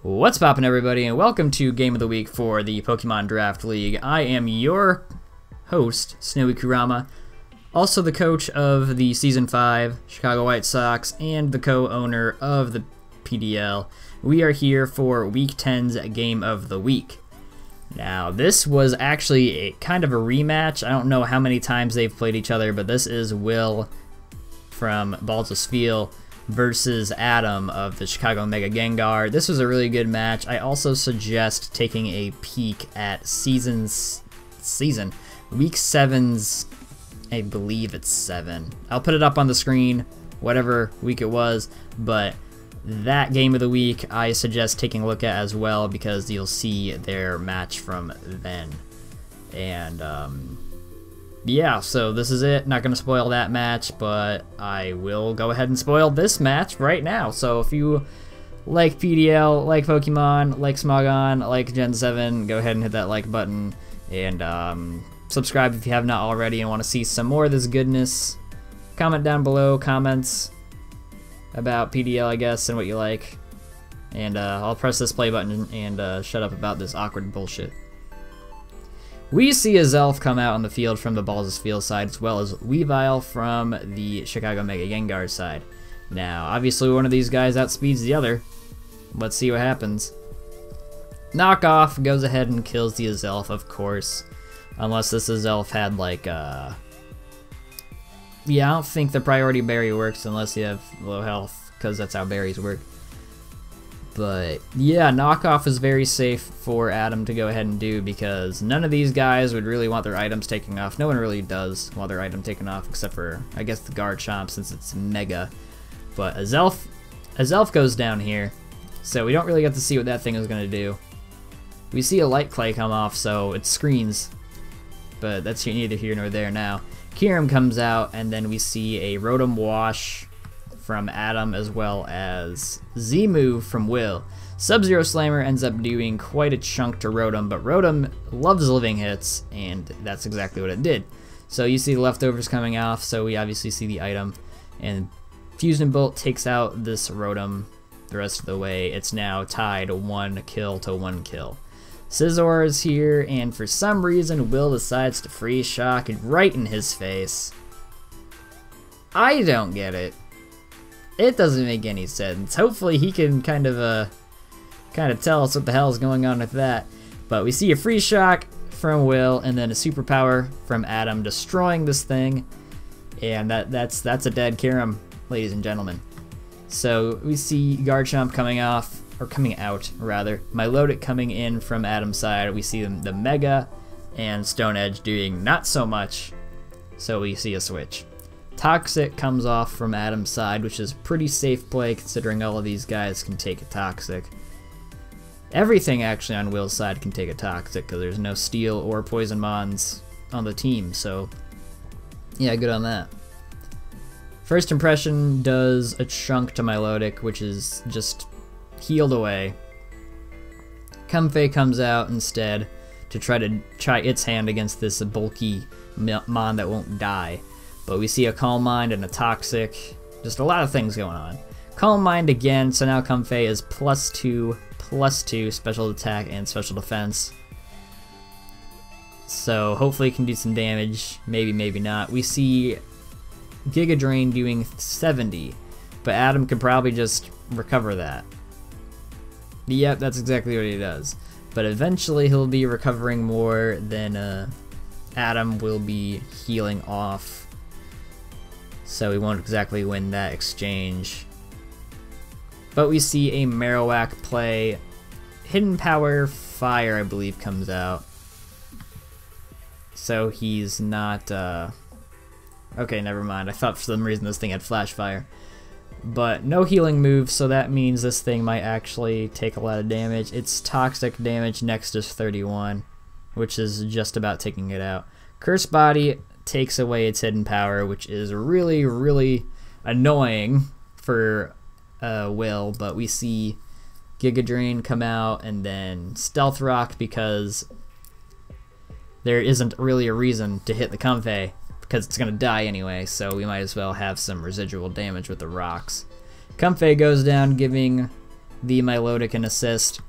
What's poppin', everybody, and welcome to Game of the Week for the Pokemon Draft League. I am your host, SnowyKurama, also the coach of the Season 5 Chicago White Sox and the co-owner of the PDL. We are here for Week 10's Game of the Week. Now, this was actually kind of a rematch. I don't know how many times they've played each other, but this is Will from Baltusville versus Adam of the Chicago Mega Gengar. This was a really good match. I also suggest taking a peek at Week 7's, I believe it's 7. I'll put it up on the screen, whatever week it was, but that Game of the Week I suggest taking a look at as well because you'll see their match from then. And yeah, so this is it. Not going to spoil that match, but I will go ahead and spoil this match right now. So if you like PDL, like Pokemon, like Smogon, like Gen 7, go ahead and hit that like button. And subscribe if you have not already and want to see some more of this goodness. Comment down below, comments about PDL, I guess, and what you like. And I'll press this play button and shut up about this awkward bullshit. We see a Zelf come out on the field from the Baltusville side, as well as Weavile from the Chicago Mega Gengar side. Now, obviously one of these guys outspeeds the other. Let's see what happens. Knockoff goes ahead and kills the Azelf, of course. Unless this Azelf had like, yeah, I don't think the priority berry works unless you have low health, because that's how berries work. But yeah, Knockoff is very safe for Adam to go ahead and do because none of these guys would really want their items taken off. No one really does want their item taken off except for, I guess, the Garchomp since it's Mega. But Azelf goes down here, so we don't really get to see what that thing is going to do. We see a Light Clay come off, so it screens, but that's neither here nor there now. Kyurem comes out, and then we see a Rotom Wash from Adam as well as Z-Move from Will. Sub-Zero Slammer ends up doing quite a chunk to Rotom, but Rotom loves living hits, and that's exactly what it did. So you see the leftovers coming off, so we obviously see the item, and Fusion Bolt takes out this Rotom the rest of the way. It's now tied 1 kill to 1 kill. Scizor is here, and for some reason Will decides to Freeze Shock right in his face. I don't get it. It doesn't make any sense. Hopefully he can kind of tell us what the hell is going on with that. But we see a Freeze Shock from Will and then a Superpower from Adam destroying this thing. And that's a dead Kyurem, ladies and gentlemen. So we see Garchomp coming out rather. Milotic coming in from Adam's side. We see the Mega and Stone Edge doing not so much. So we see a switch. Toxic comes off from Adam's side, which is a pretty safe play considering all of these guys can take a Toxic. Everything actually on Will's side can take a Toxic because there's no Steel or Poison Mons on the team, so yeah, good on that. First Impression does a chunk to Milotic, which is just healed away. Comfey comes out instead to try its hand against this bulky Mon that won't die. But we see a Calm Mind and a Toxic. Just a lot of things going on. Calm Mind again, so now Comfey is +2/+2 special attack and special defense. So hopefully it can do some damage. Maybe, maybe not. We see Giga Drain doing 70. But Adam could probably just recover that. Yep, that's exactly what he does. But eventually he'll be recovering more than Adam will be healing off. So we won't exactly win that exchange. But we see a Marowak play. Hidden Power Fire, I believe, comes out. So he's not... Okay, never mind. I thought for some reason this thing had Flash Fire. But no healing moves, so that means this thing might actually take a lot of damage. Its toxic damage next is 31, which is just about taking it out. Curse Body takes away its hidden power, which is really, really annoying for Will, but we see Giga Drain come out and then Stealth Rock because there isn't really a reason to hit the Comfey because it's going to die anyway, so we might as well have some residual damage with the rocks. Comfey goes down, giving the Milotic an assist.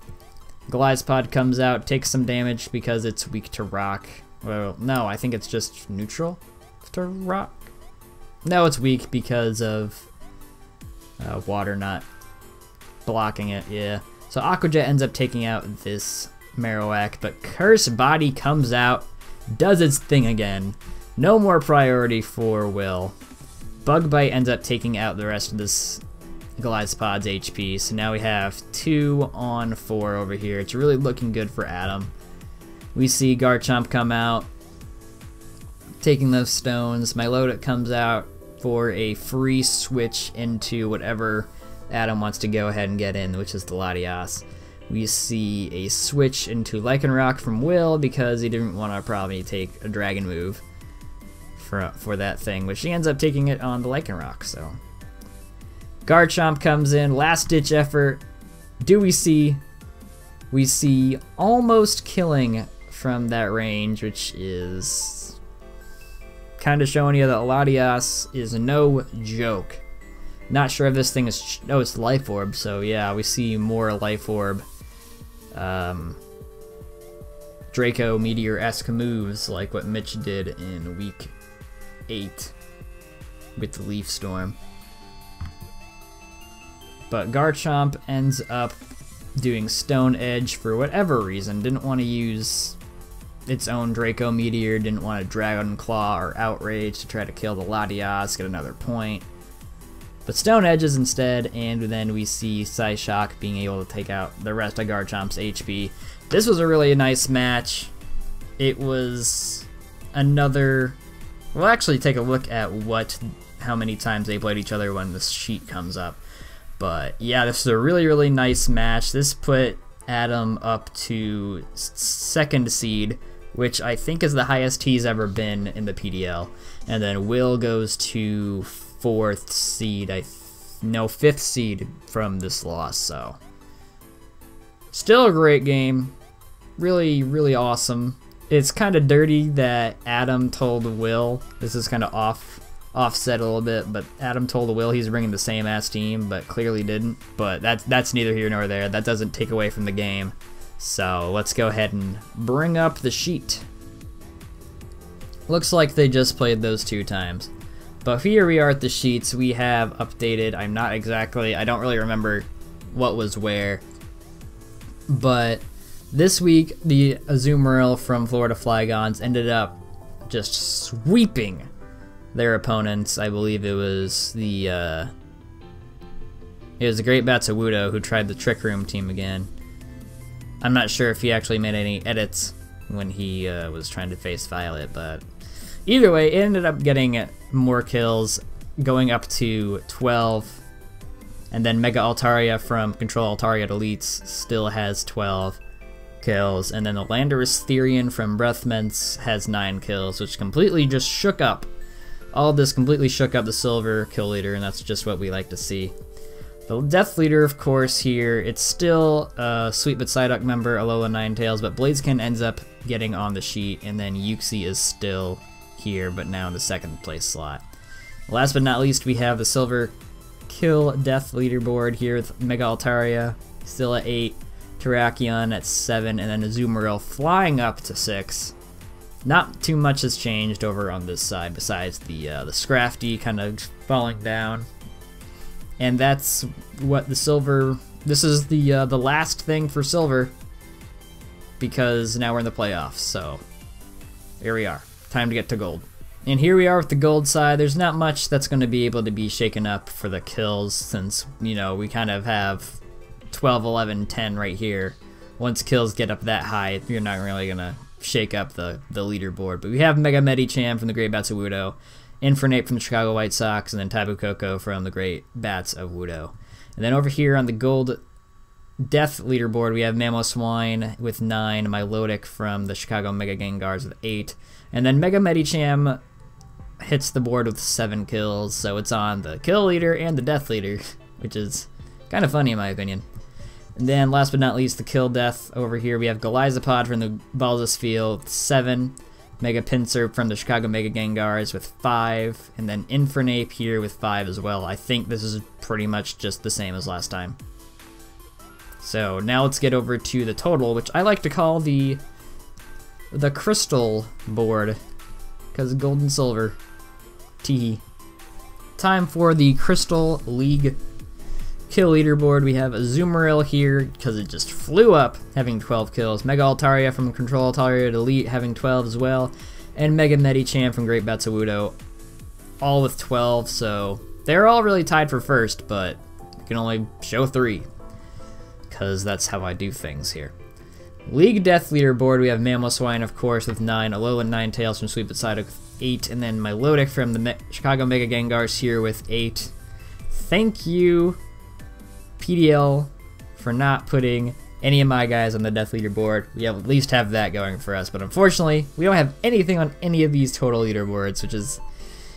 Goliathpod comes out, takes some damage because it's weak to rock. Well, no, I think it's just neutral to rock. No, it's weak because of water not blocking it, yeah. So Aquajet ends up taking out this Marowak, but Curse Body comes out, does its thing again. No more priority for Will. Bug Bite ends up taking out the rest of this Goliathpod's HP, so now we have 2 on 4 over here. It's really looking good for Adam. We see Garchomp come out, taking those stones. Milotic comes out for a free switch into whatever Adam wants to go ahead and get in, which is the Latias. We see a switch into Lycanroc from Will because he didn't want to probably take a Dragon move for that thing, which he ends up taking it on the Lycanroc, so. Garchomp comes in, last ditch effort. Do we see? We see almost killing from that range, which is kind of showing you that Latias is no joke. Not sure if this thing is, oh, it's Life Orb, so yeah, we see more Life Orb Draco Meteor-esque moves like what Mitch did in week 8 with the Leaf Storm. But Garchomp ends up doing Stone Edge for whatever reason. Didn't want to use its own Draco Meteor, didn't want to Dragon Claw or Outrage to try to kill the Latias, get another point. But Stone Edges instead, and then we see Psyshock being able to take out the rest of Garchomp's HP. This was a really nice match. It was another... We'll actually take a look at how many times they played each other when this sheet comes up. But yeah, this is a really, really nice match. This put Adam up to 2nd seed, which I think is the highest he's ever been in the PDL. And then Will goes to 4th seed, 5th seed from this loss, so. Still a great game. Really, really awesome. It's kind of dirty that Adam told Will, this is kind of offset a little bit, but Adam told Will he's bringing the same ass team, but clearly didn't. But that's neither here nor there. That doesn't take away from the game. So let's go ahead and bring up the sheet. Looks like they just played those 2 times. But here we are at the sheets. We have updated. I don't really remember what was where. But this week, the Azumarill from Florida Flygons ended up just sweeping their opponents. I believe it was the Great Batsawudo who tried the Trick Room team again. I'm not sure if he actually made any edits when he was trying to face Violet, but either way, it ended up getting more kills, going up to 12. And then Mega Altaria from Control Altaria Elites still has 12 kills. And then the Landorus Therian from Breath Mints has 9 kills, which completely just shook up. All of this completely shook up the silver kill leader, and that's just what we like to see. The Death Leader, of course, here, it's still a Sweet But Psyduck member, Alola Ninetales, but Blaziken ends up getting on the sheet, and then Uxie is still here, but now in the 2nd place slot. Last but not least, we have the silver kill death leaderboard here with Mega Altaria still at 8, Terrakion at 7, and then Azumarill flying up to 6. Not too much has changed over on this side besides the Scrafty kind of falling down. And that's what the silver, this is the last thing for silver because now we're in the playoffs, so here we are. Time to get to gold. And here we are with the gold side. There's not much that's going to be able to be shaken up for the kills since, you know, we kind of have 12, 11, 10 right here. Once kills get up that high, you're not really going to shake up the leaderboard. But we have Mega Medicham from the Great Bats of Wudo, Infernape from the Chicago White Sox, and then Tabu Koko from the Great Bats of Wudo. And then over here on the gold death leaderboard, we have Mamoswine with 9, Milotic from the Chicago Mega Gengars with 8, and then Mega Medicham hits the board with 7 kills, so it's on the kill leader and the death leader, which is kind of funny in my opinion. And then last but not least, the kill death over here, we have Goliathpod from the Balsas Field with 7, Mega Pinsir from the Chicago Mega Gengars with 5, and then Infernape here with 5 as well. I think this is pretty much just the same as last time. So now let's get over to the total, which I like to call the crystal board, because gold and silver. Teehee. Time for the Crystal League kill leaderboard. We have Azumarill here because it just flew up, having 12 kills. Mega Altaria from Control Altaria to Elite having 12 as well. And Mega Medicham from Great Betsawudo all with 12. So they're all really tied for first, but I can only show 3 because that's how I do things here. League Death leaderboard, we have Mamoswine, of course, with 9, Alolan Ninetales from Sweet Potato with 8, and then Milotic from the Chicago Mega Gengars here with 8. Thank you, PDL, for not putting any of my guys on the Death leaderboard. We at least have that going for us, but unfortunately, we don't have anything on any of these total leaderboards, which is,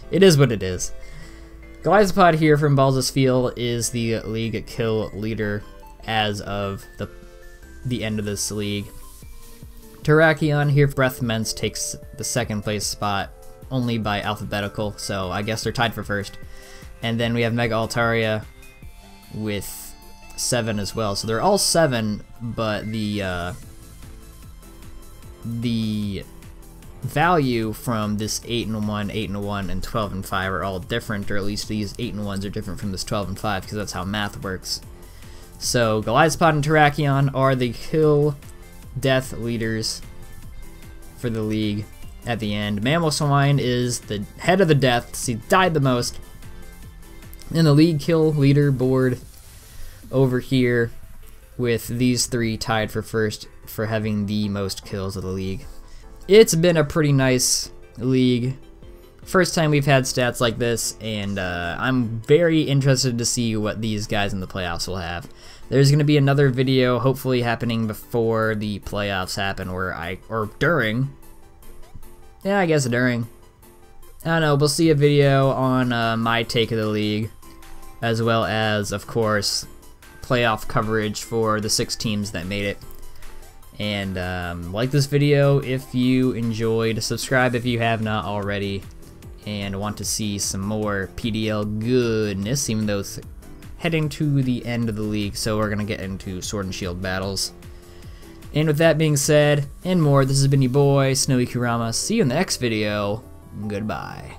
it is what it is. Glyzapod here from Balz's Field is the League kill leader as of the end of this league. Terrakion here, Breath Mince takes the second place spot only by alphabetical, so I guess they're tied for first. And then we have Mega Altaria with 7 as well, so they're all 7, but the value from this 8 and 1, 8 and 1, and 12 and 5 are all different, or at least these 8 and 1s are different from this 12 and 5 because that's how math works. So Goliathpod and Terrakion are the kill death leaders for the league at the end. Mamoswine is the head of the deaths. He died the most in the league kill leaderboard over here, with these 3 tied for first for having the most kills of the league. It's been a pretty nice league. First time we've had stats like this, and I'm very interested to see what these guys in the playoffs will have. There's going to be another video hopefully happening before the playoffs happen, or during. Yeah, I guess during. I don't know, we'll see a video on my take of the league, as well as, of course, playoff coverage for the 6 teams that made it. And like this video if you enjoyed, subscribe if you have not already, and want to see some more PDL goodness, even though it's heading to the end of the league, so we're going to get into Sword and Shield battles. And with that being said, and more, this has been your boy, SnowyKurama. See you in the next video. Goodbye.